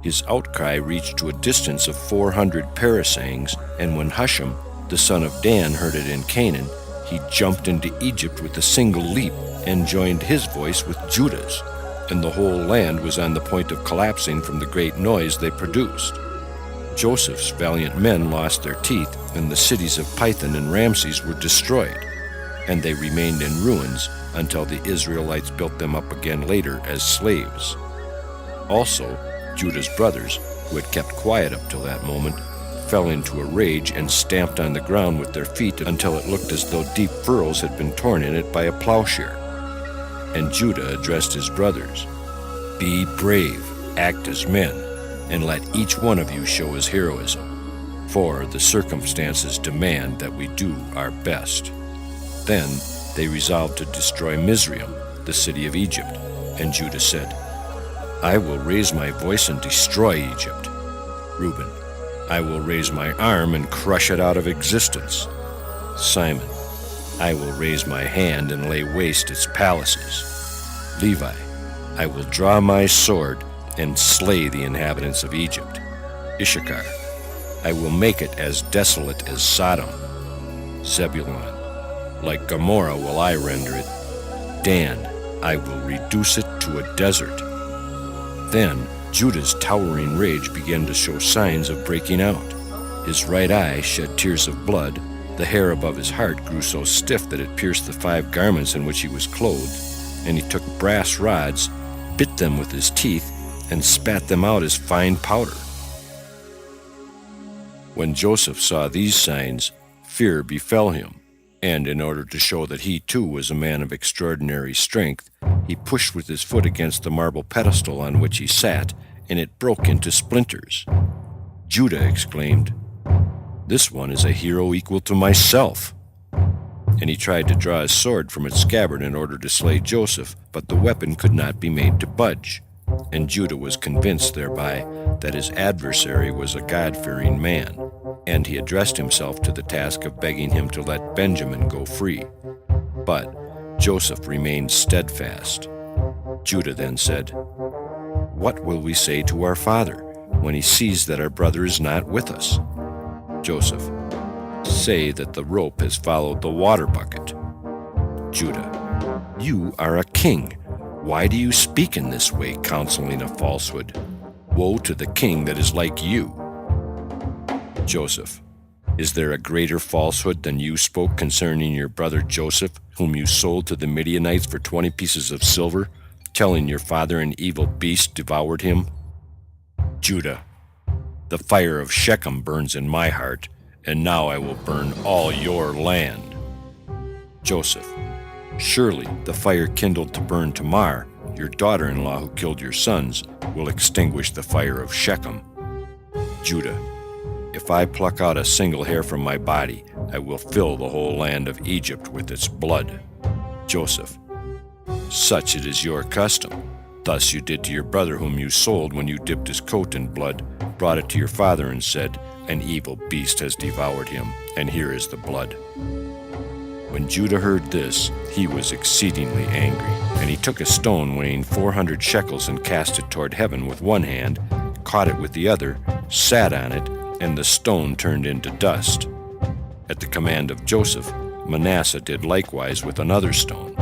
His outcry reached to a distance of 400 parasangs, and when Husham, the son of Dan, heard it in Canaan, he jumped into Egypt with a single leap and joined his voice with Judah's, and the whole land was on the point of collapsing from the great noise they produced. Joseph's valiant men lost their teeth, and the cities of Pithom and Ramses were destroyed, and they remained in ruins until the Israelites built them up again later as slaves. Also, Judah's brothers, who had kept quiet up till that moment, fell into a rage and stamped on the ground with their feet until it looked as though deep furrows had been torn in it by a plowshare. And Judah addressed his brothers, "Be brave, act as men, and let each one of you show his heroism, for the circumstances demand that we do our best." Then they resolved to destroy Mizraim, the city of Egypt, and Judah said, "I will raise my voice and destroy Egypt." Reuben, "I will raise my arm and crush it out of existence." Simon, "I will raise my hand and lay waste its palaces." Levi, "I will draw my sword and slay the inhabitants of Egypt." Issachar, "I will make it as desolate as Sodom." Zebulun, "Like Gomorrah will I render it." Dan, "I will reduce it to a desert." Then Judah's towering rage began to show signs of breaking out. His right eye shed tears of blood, the hair above his heart grew so stiff that it pierced the 5 garments in which he was clothed, and he took brass rods, bit them with his teeth, and spat them out as fine powder. When Joseph saw these signs, fear befell him, and in order to show that he too was a man of extraordinary strength, he pushed with his foot against the marble pedestal on which he sat, and it broke into splinters. Judah exclaimed, "This one is a hero equal to myself." And he tried to draw his sword from its scabbard in order to slay Joseph, but the weapon could not be made to budge, and Judah was convinced thereby that his adversary was a God-fearing man, and he addressed himself to the task of begging him to let Benjamin go free. But Joseph remained steadfast. Judah then said, "What will we say to our father when he sees that our brother is not with us?" Joseph, "Say that the rope has followed the water bucket." Judah, "You are a king. Why do you speak in this way, counseling a falsehood? Woe to the king that is like you." Joseph, "Is there a greater falsehood than you spoke concerning your brother Joseph, whom you sold to the Midianites for 20 pieces of silver, telling your father an evil beast devoured him?" Judah, "The fire of Shechem burns in my heart, and now I will burn all your land." Joseph, "Surely the fire kindled to burn Tamar, your daughter-in-law who killed your sons, will extinguish the fire of Shechem." Judah, "If I pluck out a single hair from my body, I will fill the whole land of Egypt with its blood." Joseph, "Such it is your custom. Thus you did to your brother whom you sold when you dipped his coat in blood, brought it to your father and said, 'An evil beast has devoured him, and here is the blood.'" When Judah heard this, he was exceedingly angry, and he took a stone weighing 400 shekels and cast it toward heaven with one hand, caught it with the other, sat on it, and the stone turned into dust. At the command of Joseph, Manasseh did likewise with another stone.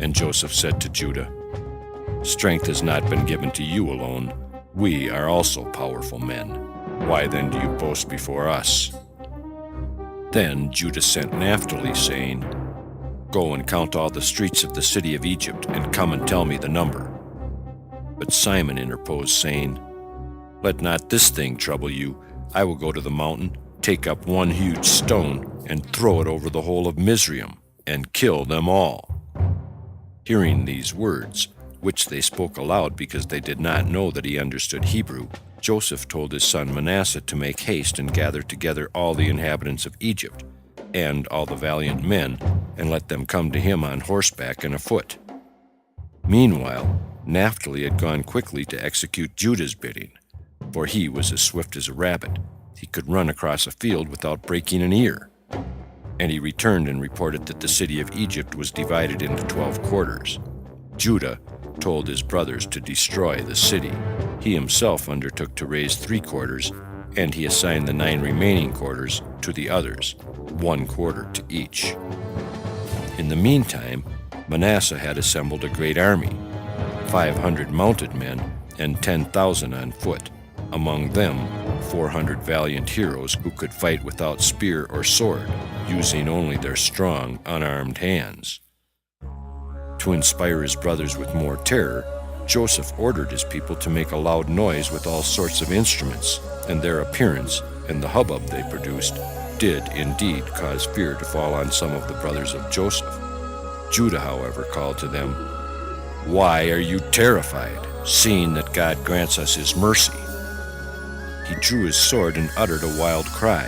And Joseph said to Judah, "Strength has not been given to you alone. We are also powerful men. Why then do you boast before us?" Then Judah sent Naphtali, saying, "Go and count all the streets of the city of Egypt, and come and tell me the number." But Simon interposed, saying, "Let not this thing trouble you. I will go to the mountain, take up one huge stone, and throw it over the whole of Mizraim, and kill them all." Hearing these words, which they spoke aloud because they did not know that he understood Hebrew, Joseph told his son Manasseh to make haste and gather together all the inhabitants of Egypt, and all the valiant men, and let them come to him on horseback and afoot. Meanwhile, Naphtali had gone quickly to execute Judah's bidding, for he was as swift as a rabbit. He could run across a field without breaking an ear. And he returned and reported that the city of Egypt was divided into 12 quarters. Judah, told his brothers to destroy the city. He himself undertook to raise 3 quarters, and he assigned the 9 remaining quarters to the others, 1 quarter to each. In the meantime, Manasseh had assembled a great army, 500 mounted men and 10,000 on foot, among them 400 valiant heroes who could fight without spear or sword, using only their strong, unarmed hands. To inspire his brothers with more terror, Joseph ordered his people to make a loud noise with all sorts of instruments, and their appearance and the hubbub they produced did indeed cause fear to fall on some of the brothers of Joseph. Judah, however, called to them, "Why are you terrified, seeing that God grants us his mercy?" He drew his sword and uttered a wild cry,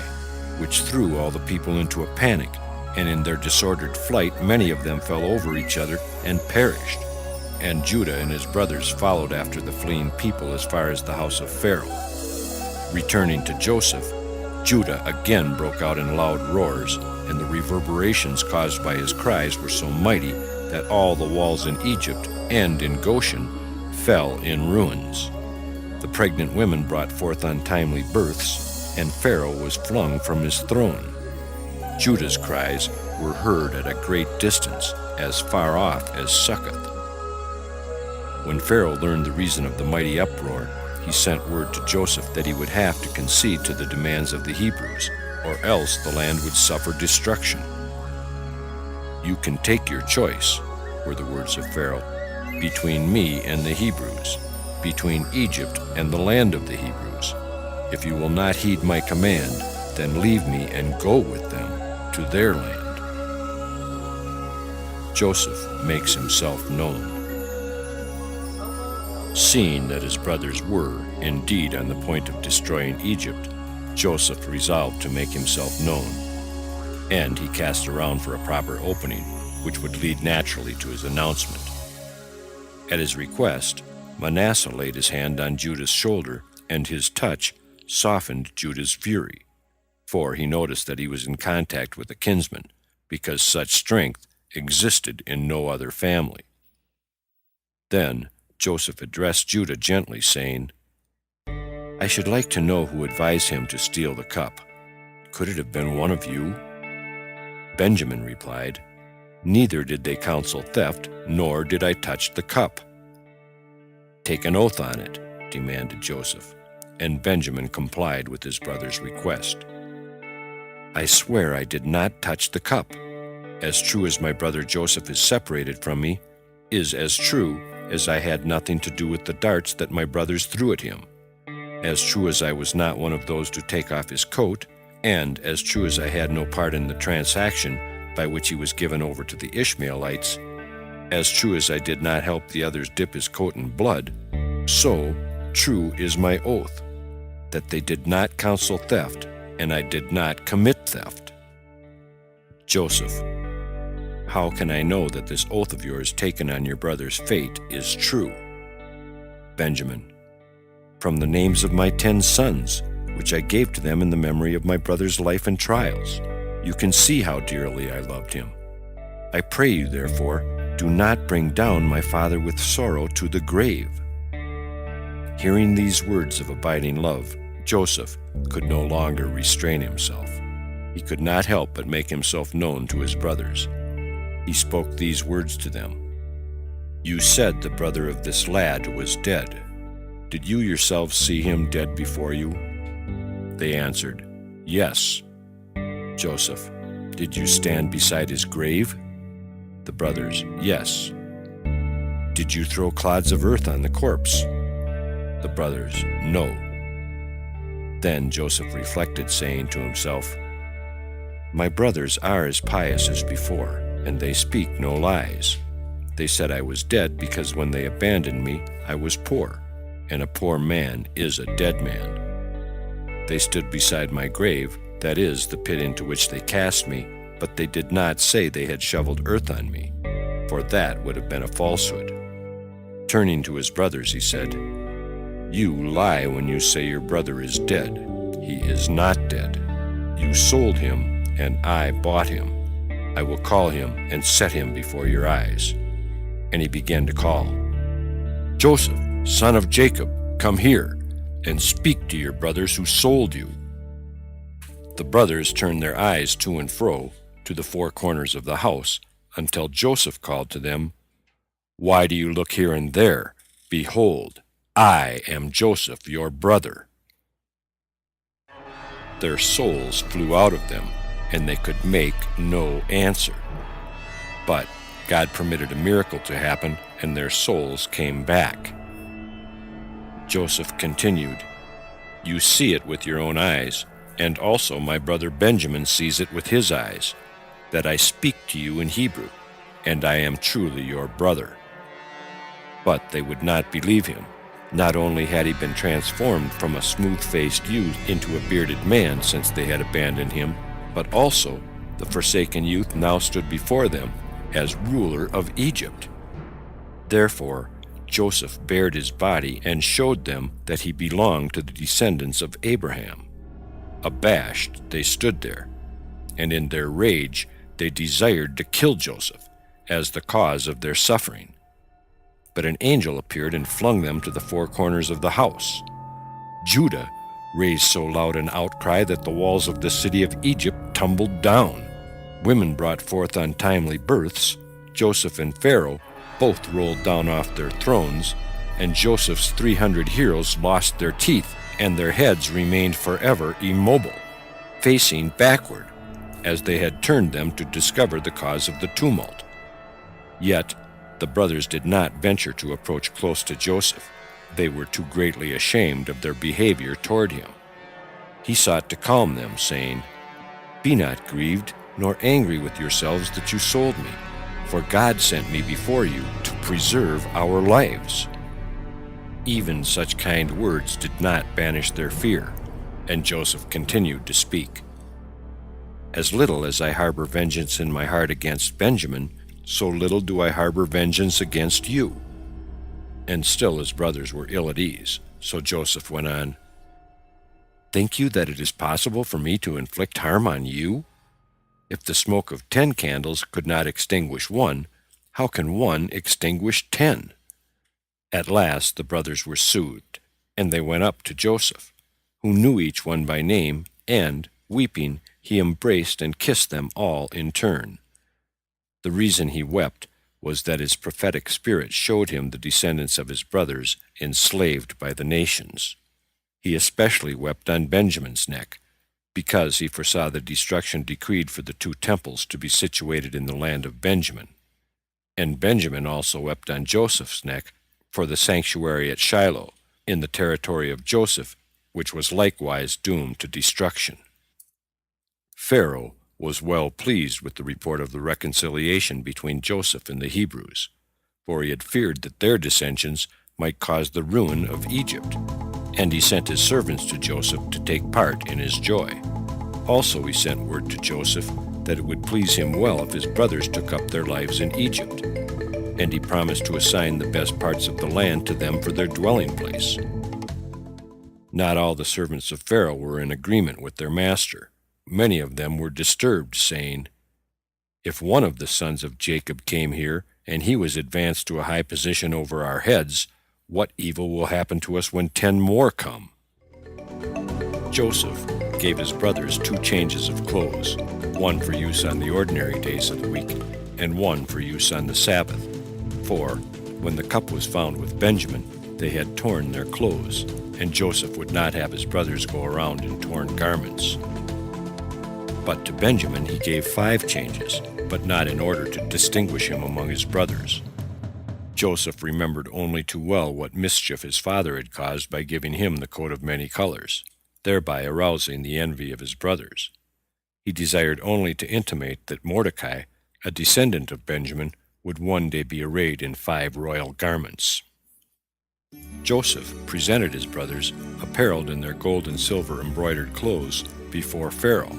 which threw all the people into a panic, and in their disordered flight many of them fell over each other and perished. And Judah and his brothers followed after the fleeing people as far as the house of Pharaoh. Returning to Joseph, Judah again broke out in loud roars, and the reverberations caused by his cries were so mighty that all the walls in Egypt and in Goshen fell in ruins. The pregnant women brought forth untimely births, and Pharaoh was flung from his throne. Judah's cries were heard at a great distance, as far off as Succoth. When Pharaoh learned the reason of the mighty uproar, he sent word to Joseph that he would have to concede to the demands of the Hebrews, or else the land would suffer destruction. "You can take your choice," were the words of Pharaoh, "between me and the Hebrews, between Egypt and the land of the Hebrews. If you will not heed my command, then leave me and go with them to their land." Joseph makes himself known. Seeing that his brothers were, indeed, on the point of destroying Egypt, Joseph resolved to make himself known, and he cast around for a proper opening, which would lead naturally to his announcement. At his request, Manasseh laid his hand on Judah's shoulder, and his touch softened Judah's fury, for he noticed that he was in contact with a kinsman, because such strength existed in no other family. Then Joseph addressed Judah gently, saying, "I should like to know who advised him to steal the cup. Could it have been one of you?" Benjamin replied, "Neither did they counsel theft, nor did I touch the cup." "Take an oath on it," demanded Joseph, and Benjamin complied with his brother's request. "I swear I did not touch the cup. As true as my brother Joseph is separated from me, is as true as I had nothing to do with the darts that my brothers threw at him. As true as I was not one of those to take off his coat, and as true as I had no part in the transaction by which he was given over to the Ishmaelites, as true as I did not help the others dip his coat in blood, so true is my oath, that they did not counsel theft, and I did not commit theft." Joseph: "How can I know that this oath of yours taken on your brother's fate is true?" Benjamin: "From the names of my 10 sons, which I gave to them in the memory of my brother's life and trials. You can see how dearly I loved him. I pray you, therefore, do not bring down my father with sorrow to the grave." Hearing these words of abiding love, Joseph could no longer restrain himself. He could not help but make himself known to his brothers. He spoke these words to them: "You said the brother of this lad was dead. Did you yourselves see him dead before you?" They answered, "Yes." Joseph: "Did you stand beside his grave?" The brothers: "Yes." "Did you throw clods of earth on the corpse?" The brothers: "No." Then Joseph reflected, saying to himself, "My brothers are as pious as before, and they speak no lies. They said I was dead because when they abandoned me, I was poor, and a poor man is a dead man. They stood beside my grave, that is, the pit into which they cast me, but they did not say they had shoveled earth on me, for that would have been a falsehood." Turning to his brothers, he said, "You lie when you say your brother is dead. He is not dead. You sold him, and I bought him. I will call him and set him before your eyes." And he began to call, "Joseph, son of Jacob, come here, and speak to your brothers who sold you." The brothers turned their eyes to and fro to the four corners of the house until Joseph called to them, "Why do you look here and there? Behold, I am Joseph, your brother." Their souls flew out of them, and they could make no answer. But God permitted a miracle to happen, and their souls came back. Joseph continued, "You see it with your own eyes, and also my brother Benjamin sees it with his eyes, that I speak to you in Hebrew, and I am truly your brother." But they would not believe him. Not only had he been transformed from a smooth-faced youth into a bearded man since they had abandoned him, but also the forsaken youth now stood before them as ruler of Egypt. Therefore, Joseph bared his body and showed them that he belonged to the descendants of Abraham. Abashed, they stood there, and in their rage they desired to kill Joseph as the cause of their suffering. But an angel appeared and flung them to the four corners of the house. Judah raised so loud an outcry that the walls of the city of Egypt tumbled down. Women brought forth untimely births. Joseph and Pharaoh both rolled down off their thrones, and Joseph's 300 heroes lost their teeth, and their heads remained forever immobile, facing backward, as they had turned them to discover the cause of the tumult. Yet the brothers did not venture to approach close to Joseph. They were too greatly ashamed of their behavior toward him. He sought to calm them, saying, "Be not grieved, nor angry with yourselves that you sold me, for God sent me before you to preserve our lives." Even such kind words did not banish their fear, and Joseph continued to speak. "As little as I harbor vengeance in my heart against Benjamin, so little do I harbor vengeance against you." And still his brothers were ill at ease, so Joseph went on, "Think you that it is possible for me to inflict harm on you? If the smoke of 10 candles could not extinguish one, how can one extinguish 10? At last the brothers were soothed, and they went up to Joseph, who knew each one by name, and, weeping, he embraced and kissed them all in turn. The reason he wept was that his prophetic spirit showed him the descendants of his brothers enslaved by the nations. He especially wept on Benjamin's neck, because he foresaw the destruction decreed for the 2 temples to be situated in the land of Benjamin. And Benjamin also wept on Joseph's neck for the sanctuary at Shiloh, in the territory of Joseph, which was likewise doomed to destruction. Pharaoh was well pleased with the report of the reconciliation between Joseph and the Hebrews, for he had feared that their dissensions might cause the ruin of Egypt, and he sent his servants to Joseph to take part in his joy. Also he sent word to Joseph that it would please him well if his brothers took up their lives in Egypt, and he promised to assign the best parts of the land to them for their dwelling place. Not all the servants of Pharaoh were in agreement with their master. Many of them were disturbed, saying, "If one of the sons of Jacob came here, and he was advanced to a high position over our heads, what evil will happen to us when 10 more come?" Joseph gave his brothers 2 changes of clothes, one for use on the ordinary days of the week, and one for use on the Sabbath. For, when the cup was found with Benjamin, they had torn their clothes, and Joseph would not have his brothers go around in torn garments. But to Benjamin he gave 5 changes, but not in order to distinguish him among his brothers. Joseph remembered only too well what mischief his father had caused by giving him the coat of many colors, thereby arousing the envy of his brothers. He desired only to intimate that Mordecai, a descendant of Benjamin, would one day be arrayed in 5 royal garments. Joseph presented his brothers, apparelled in their gold and silver embroidered clothes, before Pharaoh,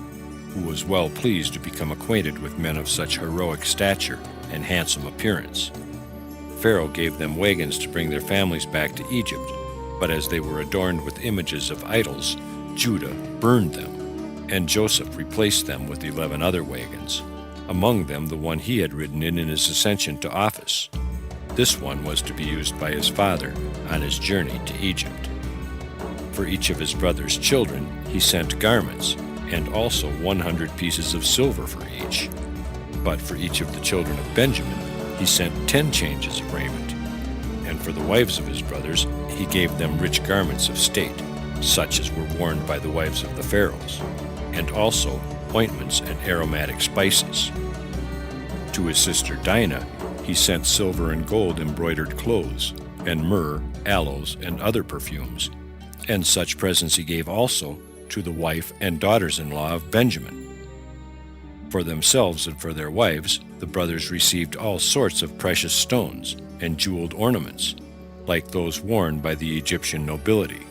who was well pleased to become acquainted with men of such heroic stature and handsome appearance. Pharaoh gave them wagons to bring their families back to Egypt, but as they were adorned with images of idols, Judah burned them, and Joseph replaced them with 11 other wagons, among them the one he had ridden in his ascension to office. This one was to be used by his father on his journey to Egypt. For each of his brother's children he sent garments, and also 100 pieces of silver for each. But for each of the children of Benjamin he sent 10 changes of raiment. And for the wives of his brothers he gave them rich garments of state, such as were worn by the wives of the pharaohs, and also ointments and aromatic spices. To his sister Dinah he sent silver and gold embroidered clothes, and myrrh, aloes, and other perfumes. And such presents he gave also to the wife and daughters-in-law of Benjamin. For themselves and for their wives, the brothers received all sorts of precious stones and jeweled ornaments, like those worn by the Egyptian nobility.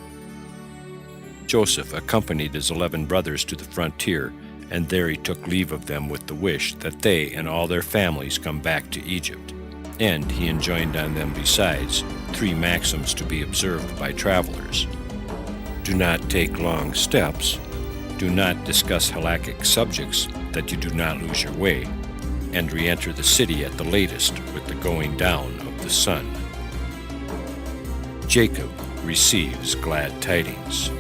Joseph accompanied his 11 brothers to the frontier, and there he took leave of them with the wish that they and all their families come back to Egypt. And he enjoined on them besides 3 maxims to be observed by travelers. Do not take long steps. Do not discuss halakhic subjects, that you do not lose your way. And re-enter the city at the latest with the going down of the sun. Jacob receives glad tidings.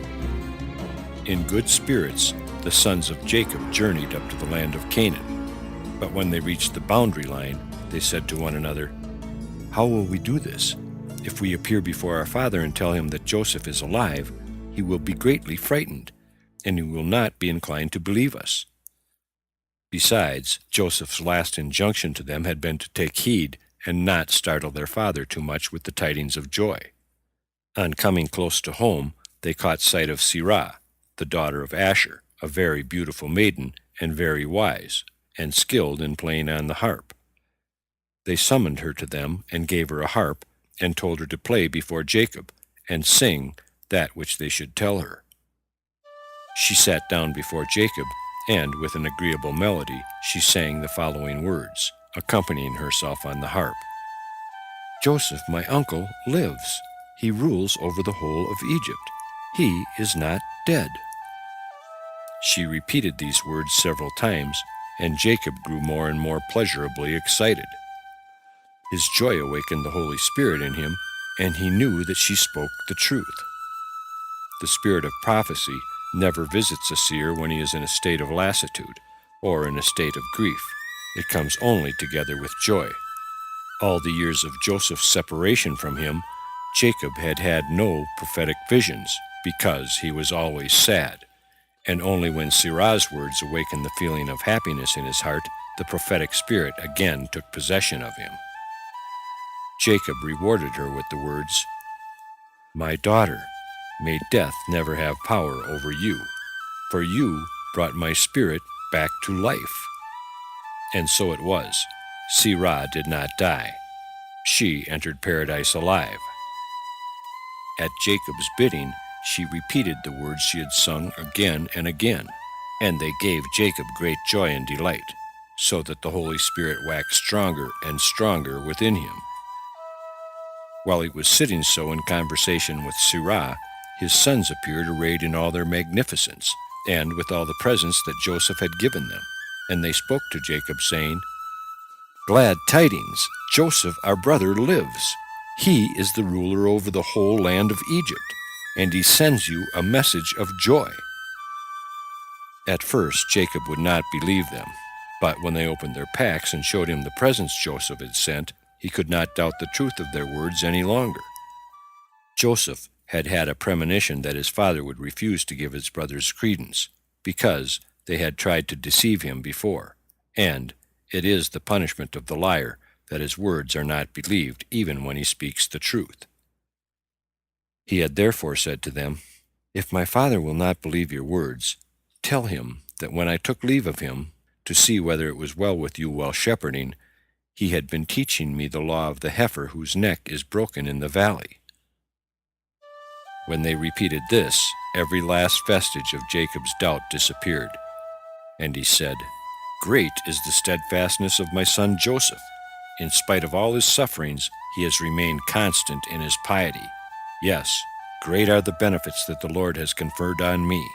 In good spirits, the sons of Jacob journeyed up to the land of Canaan. But when they reached the boundary line, they said to one another, "How will we do this? If we appear before our father and tell him that Joseph is alive, he will be greatly frightened, and he will not be inclined to believe us." Besides, Joseph's last injunction to them had been to take heed and not startle their father too much with the tidings of joy. On coming close to home, they caught sight of Sirah, the daughter of Asher, a very beautiful maiden and very wise, and skilled in playing on the harp. They summoned her to them and gave her a harp, and told her to play before Jacob, and sing that which they should tell her. She sat down before Jacob, and with an agreeable melody she sang the following words, accompanying herself on the harp. "Joseph, my uncle, lives. He rules over the whole of Egypt. He is not dead." She repeated these words several times, and Jacob grew more and more pleasurably excited. His joy awakened the Holy Spirit in him, and he knew that she spoke the truth. The spirit of prophecy never visits a seer when he is in a state of lassitude or in a state of grief. It comes only together with joy. All the years of Joseph's separation from him, Jacob had had no prophetic visions because he was always sad, and only when Sirah's words awakened the feeling of happiness in his heart, the prophetic spirit again took possession of him. Jacob rewarded her with the words, "My daughter, may death never have power over you, for you brought my spirit back to life." And so it was. Sirah did not die. She entered paradise alive. At Jacob's bidding, she repeated the words she had sung again and again, and they gave Jacob great joy and delight, so that the Holy Spirit waxed stronger and stronger within him. While he was sitting so in conversation with Sirah, his sons appeared arrayed in all their magnificence, and with all the presents that Joseph had given them. And they spoke to Jacob, saying, "Glad tidings! Joseph, our brother, lives. He is the ruler over the whole land of Egypt, and he sends you a message of joy." At first Jacob would not believe them, but when they opened their packs and showed him the presents Joseph had sent, he could not doubt the truth of their words any longer. Joseph had had a premonition that his father would refuse to give his brothers credence, because they had tried to deceive him before, and it is the punishment of the liar that his words are not believed even when he speaks the truth. He had therefore said to them, "If my father will not believe your words, tell him that when I took leave of him to see whether it was well with you while shepherding, he had been teaching me the law of the heifer whose neck is broken in the valley." When they repeated this, every last vestige of Jacob's doubt disappeared, and he said, "Great is the steadfastness of my son Joseph. In spite of all his sufferings, he has remained constant in his piety. Yes, great are the benefits that the Lord has conferred on me.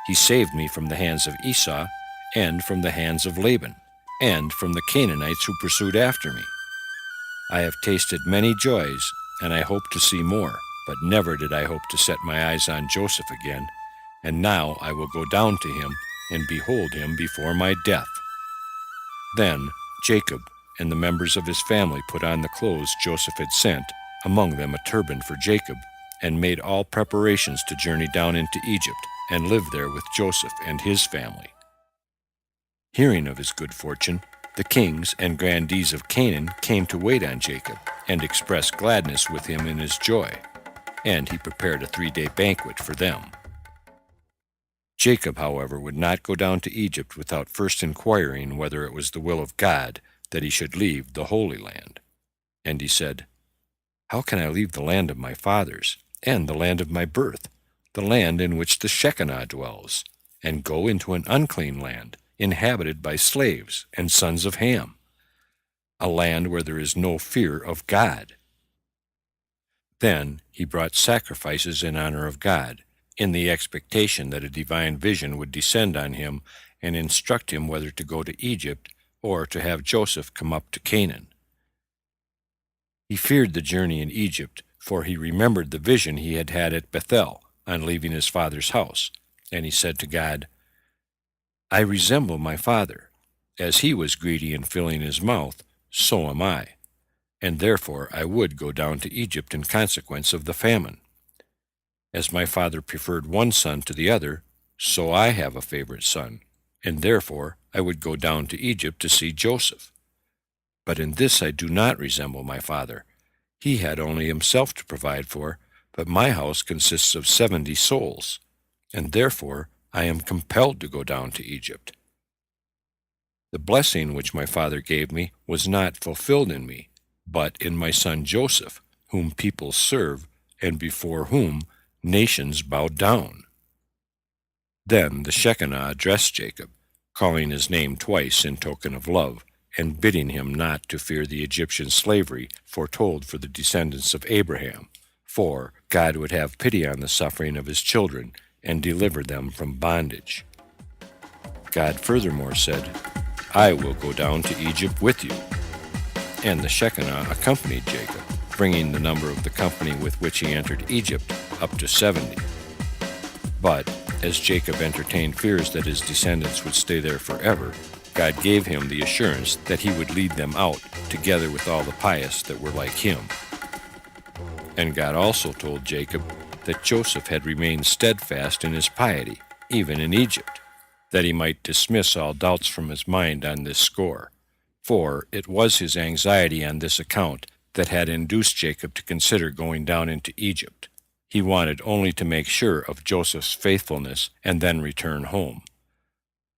He saved me from the hands of Esau, and from the hands of Laban, and from the Canaanites who pursued after me. I have tasted many joys, and I hope to see more, but never did I hope to set my eyes on Joseph again, and now I will go down to him and behold him before my death." Then Jacob and the members of his family put on the clothes Joseph had sent, among them a turban for Jacob, and made all preparations to journey down into Egypt and live there with Joseph and his family. Hearing of his good fortune, the kings and grandees of Canaan came to wait on Jacob and express gladness with him in his joy, and he prepared a 3-day banquet for them. Jacob, however, would not go down to Egypt without first inquiring whether it was the will of God that he should leave the Holy Land. And he said, "How can I leave the land of my fathers, and the land of my birth, the land in which the Shekinah dwells, and go into an unclean land, inhabited by slaves and sons of Ham, a land where there is no fear of God?" Then he brought sacrifices in honor of God, in the expectation that a divine vision would descend on him and instruct him whether to go to Egypt or to have Joseph come up to Canaan. He feared the journey in Egypt, for he remembered the vision he had had at Bethel on leaving his father's house, and he said to God, "I resemble my father. As he was greedy in filling his mouth, so am I, and therefore I would go down to Egypt in consequence of the famine. As my father preferred one son to the other, so I have a favorite son, and therefore I would go down to Egypt to see Joseph. But in this I do not resemble my father. He had only himself to provide for, but my house consists of 70 souls, and therefore I am compelled to go down to Egypt. The blessing which my father gave me was not fulfilled in me, but in my son Joseph, whom people serve, and before whom nations bow down." Then the Shekinah addressed Jacob, calling his name twice in token of love, and bidding him not to fear the Egyptian slavery foretold for the descendants of Abraham, for God would have pity on the suffering of his children and deliver them from bondage. God furthermore said, "I will go down to Egypt with you." And the Shekinah accompanied Jacob, bringing the number of the company with which he entered Egypt up to 70. But as Jacob entertained fears that his descendants would stay there forever, God gave him the assurance that he would lead them out, together with all the pious that were like him. And God also told Jacob that Joseph had remained steadfast in his piety, even in Egypt, that he might dismiss all doubts from his mind on this score. For it was his anxiety on this account that had induced Jacob to consider going down into Egypt. He wanted only to make sure of Joseph's faithfulness and then return home.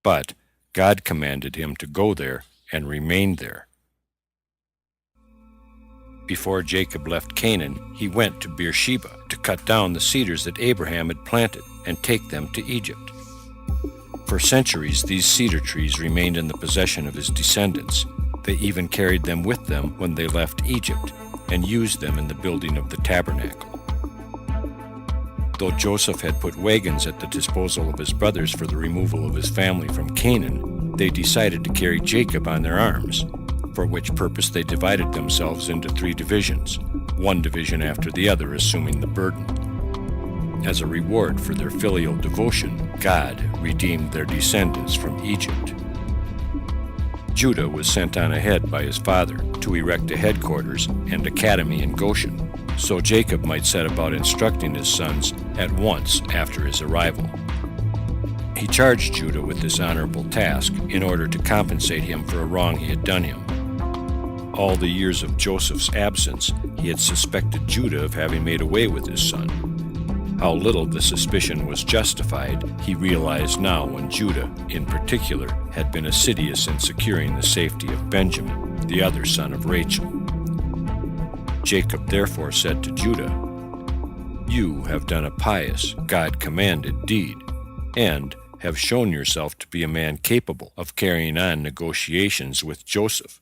But God commanded him to go there and remain there. Before Jacob left Canaan, he went to Beersheba to cut down the cedars that Abraham had planted and take them to Egypt. For centuries, these cedar trees remained in the possession of his descendants. They even carried them with them when they left Egypt and used them in the building of the tabernacle. Though Joseph had put wagons at the disposal of his brothers for the removal of his family from Canaan, they decided to carry Jacob on their arms, for which purpose they divided themselves into 3 divisions, one division after the other assuming the burden. As a reward for their filial devotion, God redeemed their descendants from Egypt. Judah was sent on ahead by his father to erect a headquarters and academy in Goshen, so Jacob might set about instructing his sons at once after his arrival. He charged Judah with this honorable task in order to compensate him for a wrong he had done him. All the years of Joseph's absence, he had suspected Judah of having made away with his son. How little the suspicion was justified, he realized now when Judah, in particular, had been assiduous in securing the safety of Benjamin, the other son of Rachel. Jacob therefore said to Judah, "You have done a pious, God-commanded deed, and have shown yourself to be a man capable of carrying on negotiations with Joseph.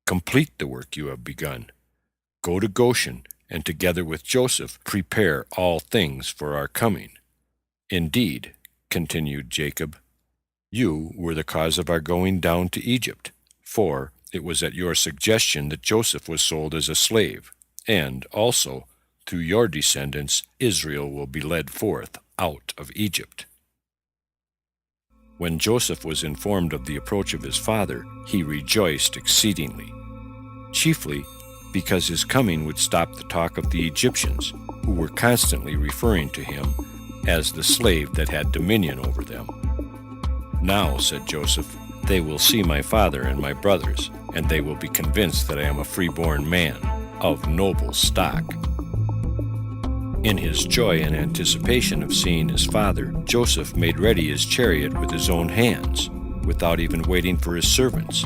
Complete the work you have begun. Go to Goshen, and together with Joseph prepare all things for our coming. Indeed," continued Jacob, "you were the cause of our going down to Egypt, for, It was at your suggestion that Joseph was sold as a slave, and also, through your descendants, Israel will be led forth out of Egypt." When Joseph was informed of the approach of his father, he rejoiced exceedingly, chiefly because his coming would stop the talk of the Egyptians, who were constantly referring to him as the slave that had dominion over them. "Now," said Joseph, "they will see my father and my brothers, and they will be convinced that I am a freeborn man, of noble stock." In his joy and anticipation of seeing his father, Joseph made ready his chariot with his own hands, without even waiting for his servants,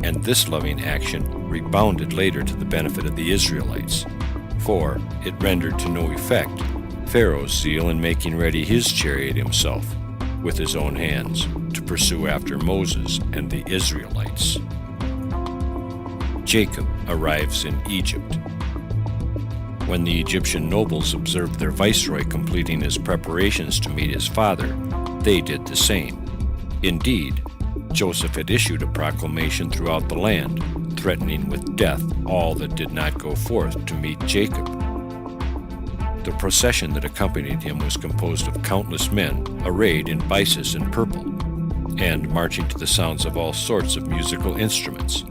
and this loving action rebounded later to the benefit of the Israelites, for it rendered to no effect Pharaoh's zeal in making ready his chariot himself, with his own hands, to pursue after Moses and the Israelites. Jacob arrives in Egypt. When the Egyptian nobles observed their viceroy completing his preparations to meet his father, they did the same. Indeed, Joseph had issued a proclamation throughout the land, threatening with death all that did not go forth to meet Jacob. The procession that accompanied him was composed of countless men arrayed in byssus and purple, and marching to the sounds of all sorts of musical instruments.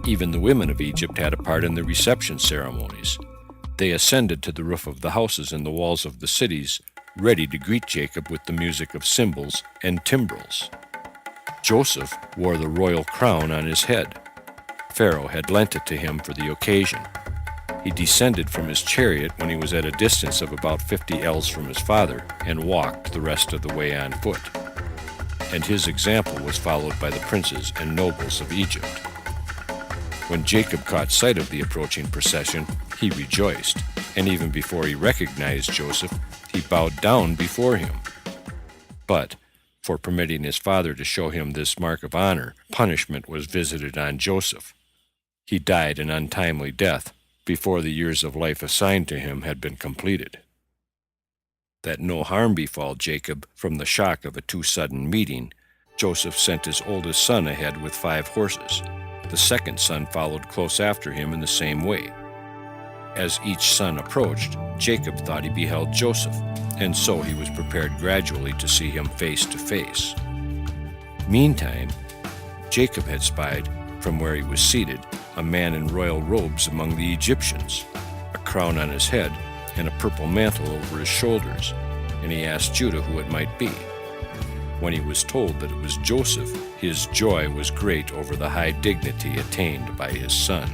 Even the women of Egypt had a part in the reception ceremonies. They ascended to the roof of the houses and the walls of the cities, ready to greet Jacob with the music of cymbals and timbrels. Joseph wore the royal crown on his head. Pharaoh had lent it to him for the occasion. He descended from his chariot when he was at a distance of about 50 ells from his father, and walked the rest of the way on foot. And his example was followed by the princes and nobles of Egypt. When Jacob caught sight of the approaching procession, he rejoiced, and even before he recognized Joseph, he bowed down before him. But, for permitting his father to show him this mark of honor, punishment was visited on Joseph. He died an untimely death before the years of life assigned to him had been completed. That no harm befall Jacob from the shock of a too sudden meeting, Joseph sent his oldest son ahead with 5 horses. The second son followed close after him in the same way. As each son approached, Jacob thought he beheld Joseph, and so he was prepared gradually to see him face to face. Meantime, Jacob had spied, from where he was seated, a man in royal robes among the Egyptians, a crown on his head and a purple mantle over his shoulders, and he asked Judah who it might be. When he was told that it was Joseph, his joy was great over the high dignity attained by his son.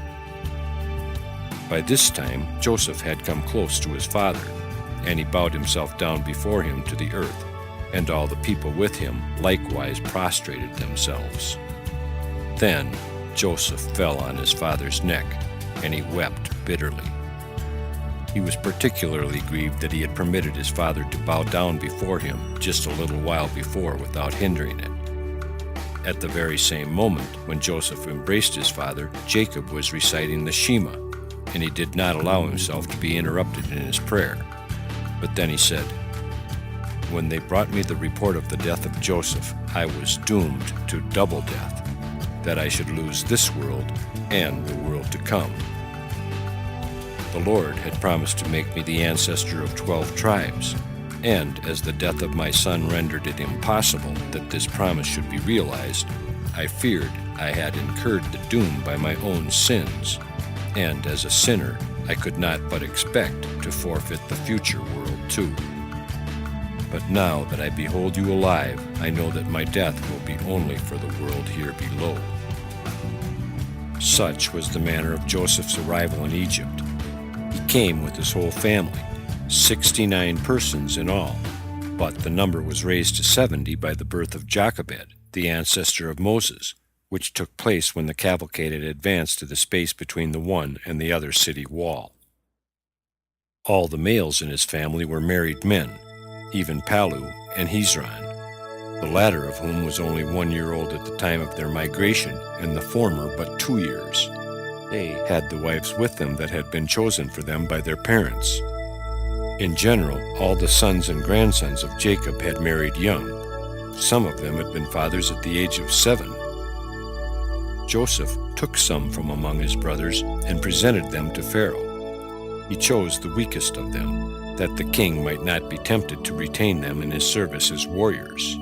By this time, Joseph had come close to his father, and he bowed himself down before him to the earth, and all the people with him likewise prostrated themselves. Then Joseph fell on his father's neck, and he wept bitterly. He was particularly grieved that he had permitted his father to bow down before him just a little while before without hindering it. At the very same moment, when Joseph embraced his father, Jacob was reciting the Shema, and he did not allow himself to be interrupted in his prayer. But then he said, "When they brought me the report of the death of Joseph, I was doomed to double death, that I should lose this world and the world to come. The Lord had promised to make me the ancestor of 12 tribes, and as the death of my son rendered it impossible that this promise should be realized, I feared I had incurred the doom by my own sins, and as a sinner I could not but expect to forfeit the future world too. But now that I behold you alive, I know that my death will be only for the world here below." Such was the manner of Joseph's arrival in Egypt. He came with his whole family, 69 persons in all, but the number was raised to 70 by the birth of Jochebed, the ancestor of Moses, which took place when the cavalcade had advanced to the space between the one and the other city wall. All the males in his family were married men, even Palu and Hezron, the latter of whom was only 1 year old at the time of their migration, and the former but 2 years. They had the wives with them that had been chosen for them by their parents. In general, all the sons and grandsons of Jacob had married young. Some of them had been fathers at the age of 7. Joseph took some from among his brothers and presented them to Pharaoh. He chose the weakest of them, that the king might not be tempted to retain them in his service as warriors.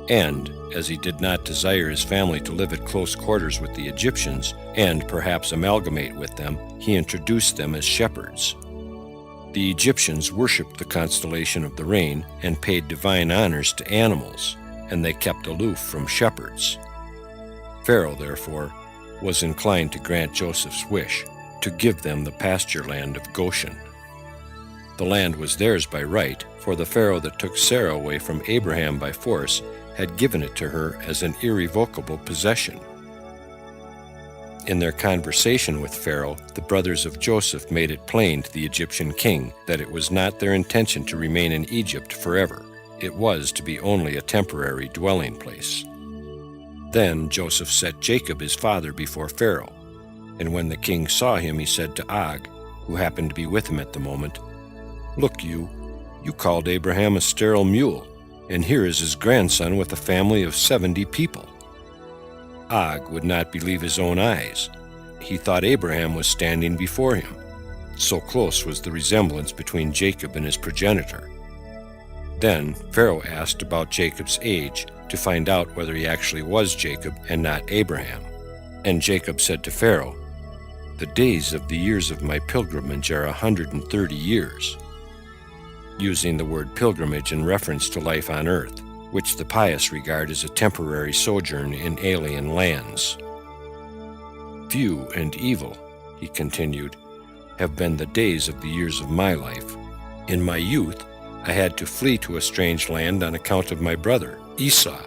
And, as he did not desire his family to live at close quarters with the Egyptians, and perhaps amalgamate with them, he introduced them as shepherds. The Egyptians worshipped the constellation of the rain and paid divine honors to animals, and they kept aloof from shepherds. Pharaoh, therefore, was inclined to grant Joseph's wish, to give them the pasture land of Goshen. The land was theirs by right, for the Pharaoh that took Sarah away from Abraham by force had given it to her as an irrevocable possession. In their conversation with Pharaoh, the brothers of Joseph made it plain to the Egyptian king that it was not their intention to remain in Egypt forever. It was to be only a temporary dwelling place. Then Joseph set Jacob his father before Pharaoh, and when the king saw him, he said to Og, who happened to be with him at the moment, "Look, you called Abraham a sterile mule, and here is his grandson with a family of 70 people." Og would not believe his own eyes. He thought Abraham was standing before him. So close was the resemblance between Jacob and his progenitor. Then Pharaoh asked about Jacob's age to find out whether he actually was Jacob and not Abraham. And Jacob said to Pharaoh, "The days of the years of my pilgrimage are 130 years," using the word pilgrimage in reference to life on earth, which the pious regard as a temporary sojourn in alien lands. "Few and evil," he continued, "have been the days of the years of my life. In my youth I had to flee to a strange land on account of my brother, Esau,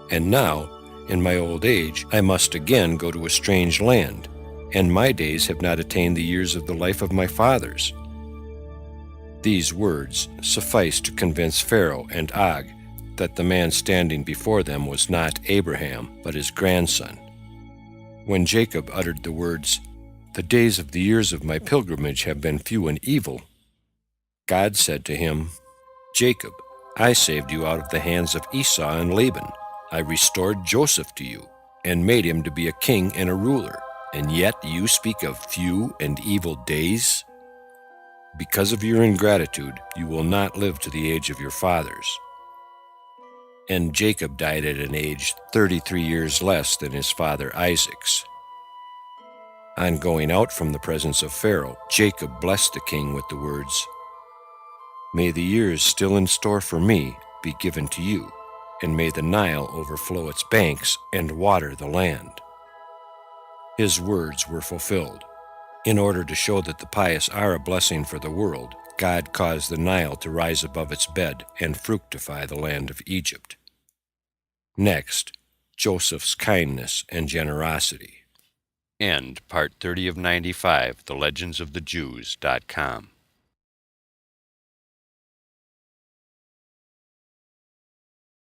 and now, in my old age, I must again go to a strange land, and my days have not attained the years of the life of my fathers." These words sufficed to convince Pharaoh and Og that the man standing before them was not Abraham, but his grandson. When Jacob uttered the words, "The days of the years of my pilgrimage have been few and evil," God said to him, "Jacob, I saved you out of the hands of Esau and Laban. I restored Joseph to you, and made him to be a king and a ruler, and yet you speak of few and evil days? Because of your ingratitude, you will not live to the age of your fathers." And Jacob died at an age 33 years less than his father Isaac's. On going out from the presence of Pharaoh, Jacob blessed the king with the words, "May the years still in store for me be given to you, and may the Nile overflow its banks and water the land." His words were fulfilled. In order to show that the pious are a blessing for the world, God caused the Nile to rise above its bed and fructify the land of Egypt. Next, Joseph's kindness and generosity. End part 30 of 95, TheLegendsOfTheJews.com.